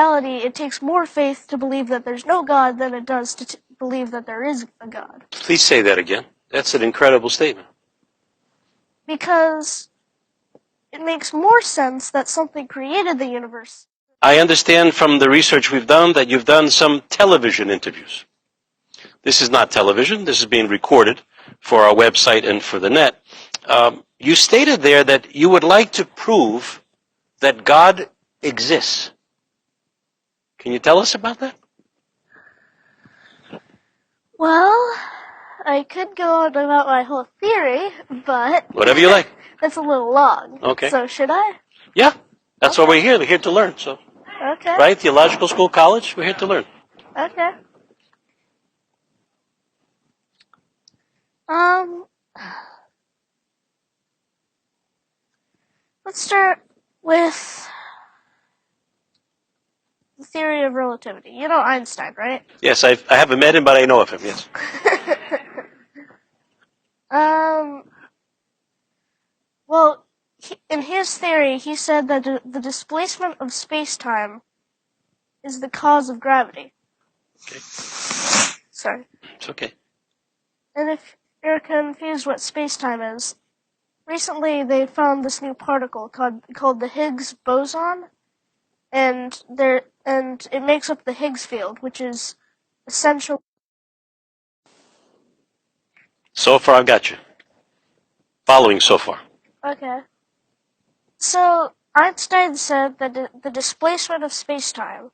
reality, it takes more faith to believe that there's no God than it does to believe that there is a God. Please say that again. That's an incredible statement. Because it makes more sense that something created the universe. I understand from the research we've done that you've done some television interviews. This is not television. This is being recorded for our website and for the net. You stated there that you would like to prove that God exists. Can you tell us about that? Well, I could go on about my whole theory, but... Whatever you like. That's a little long. Okay. So should I? Yeah. That's why we're here. We're here to learn. So, okay. Right? Theological school, college, we're here to learn. Okay. Let's start with the theory of relativity. You know Einstein, right? Yes, I haven't met him, but I know of him, yes. Well, in his theory, he said that the displacement of space-time is the cause of gravity. Okay. Sorry. It's okay. And if you're confused what space-time is, recently they found this new particle called the Higgs boson, and it makes up the Higgs field, which is essential. So far, I've got you. Following so far. Okay. So, Einstein said that the displacement of space-time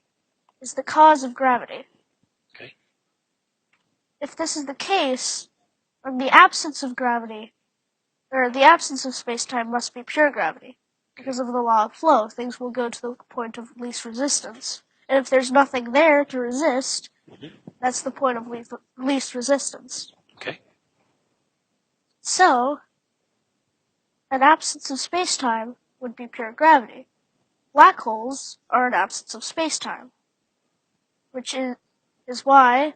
is the cause of gravity. Okay. If this is the case, then the absence of gravity, or the absence of space-time must be pure gravity. Because of the law of flow, things will go to the point of least resistance. And if there's nothing there to resist, that's the point of least resistance. Okay. So, an absence of space-time would be pure gravity. Black holes are an absence of space-time, which is why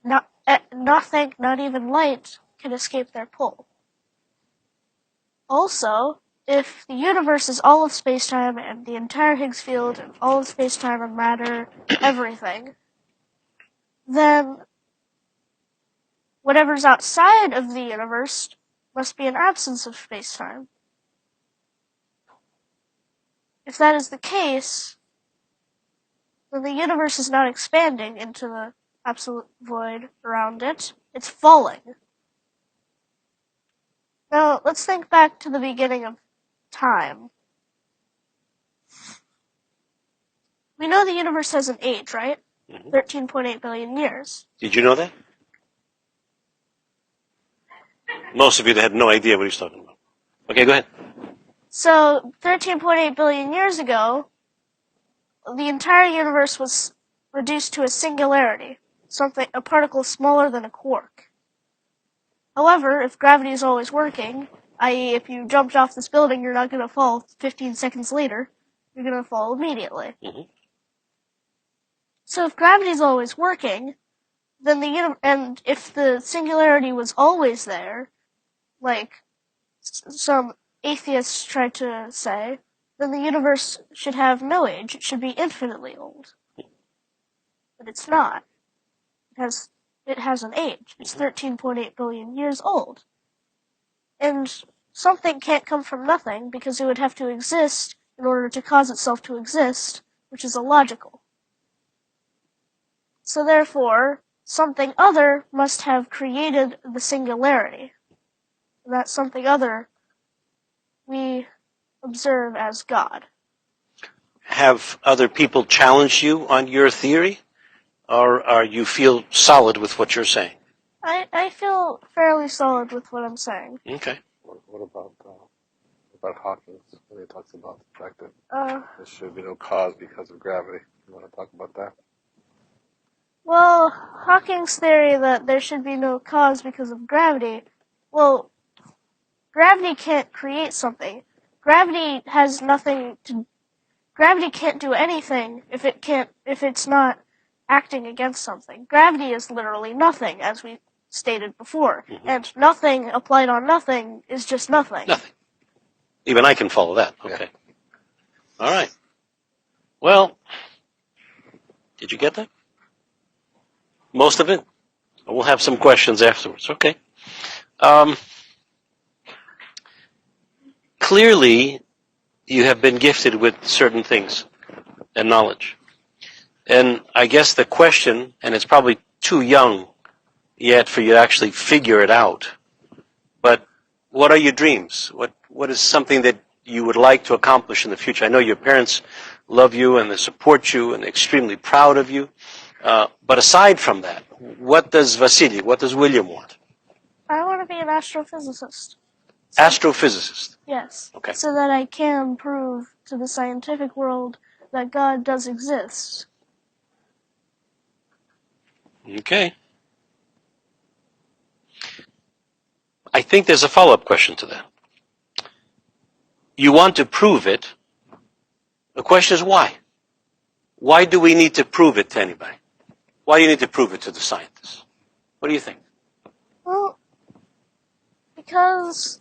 nothing, not even light, can escape their pull. Also, if the universe is all of space-time and the entire Higgs field and all of space-time and matter, everything, then whatever's outside of the universe must be an absence of space-time. If that is the case, then the universe is not expanding into the absolute void around it. It's falling. Now, let's think back to the beginning of time. We know the universe has an age, right? 13.8 billion years. Did you know that? Most of you had no idea what he's talking about. Okay, go ahead. So, 13.8 billion years ago, the entire universe was reduced to a singularity, a particle smaller than a quark. However, if gravity is always working, i.e. if you jumped off this building, you're not going to fall 15 seconds later, you're going to fall immediately. So if gravity is always working, then and if the singularity was always there, like some atheists try to say, then the universe should have no age. It should be infinitely old. But it's not. It has an age. It's 13.8 billion years old. And something can't come from nothing because it would have to exist in order to cause itself to exist, which is illogical. So therefore, something other must have created the singularity. And that something other we observe as God. Have other people challenged you on your theory? Or you feel solid with what you're saying? I feel fairly solid with what I'm saying. Okay. What about Hawking when he talks about the fact that there should be no cause because of gravity? You want to talk about that? Well, Hawking's theory that there should be no cause because of gravity, well, gravity can't create something. Gravity can't do anything if it's not acting against something. Gravity is literally nothing, as we stated before. And nothing applied on nothing is just nothing. Nothing. Even I can follow that. Okay. All right. Well, Did you get that? Most of it? We'll have some questions afterwards. Okay. Clearly, you have been gifted with certain things and knowledge. And I guess the question, and it's probably too young yet for you to actually figure it out, but what are your dreams? What is something that you would like to accomplish in the future? I know your parents love you and they support you and they're extremely proud of you. But aside from that, what does Vasily, what does William want? I want to be an astrophysicist. Astrophysicist? Yes. Okay. So that I can prove to the scientific world that God does exist. Okay. I think there's a follow-up question to that. You want to prove it. The question is why? Why do we need to prove it to anybody? Why do you need to prove it to the scientists? What do you think? Well, because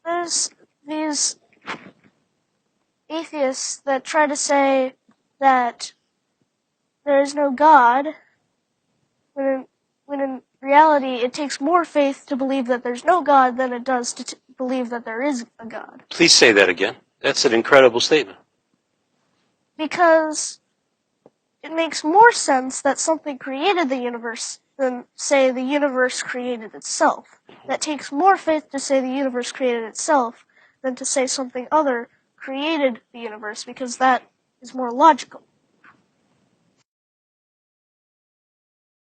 there's these atheists that try to say that there is no God, when in reality it takes more faith to believe that there's no God than it does to believe that there is a God. Please say that again. That's an incredible statement. Because it makes more sense that something created the universe than, say, the universe created itself. That takes more faith to say the universe created itself than to say something other created the universe, because that is more logical.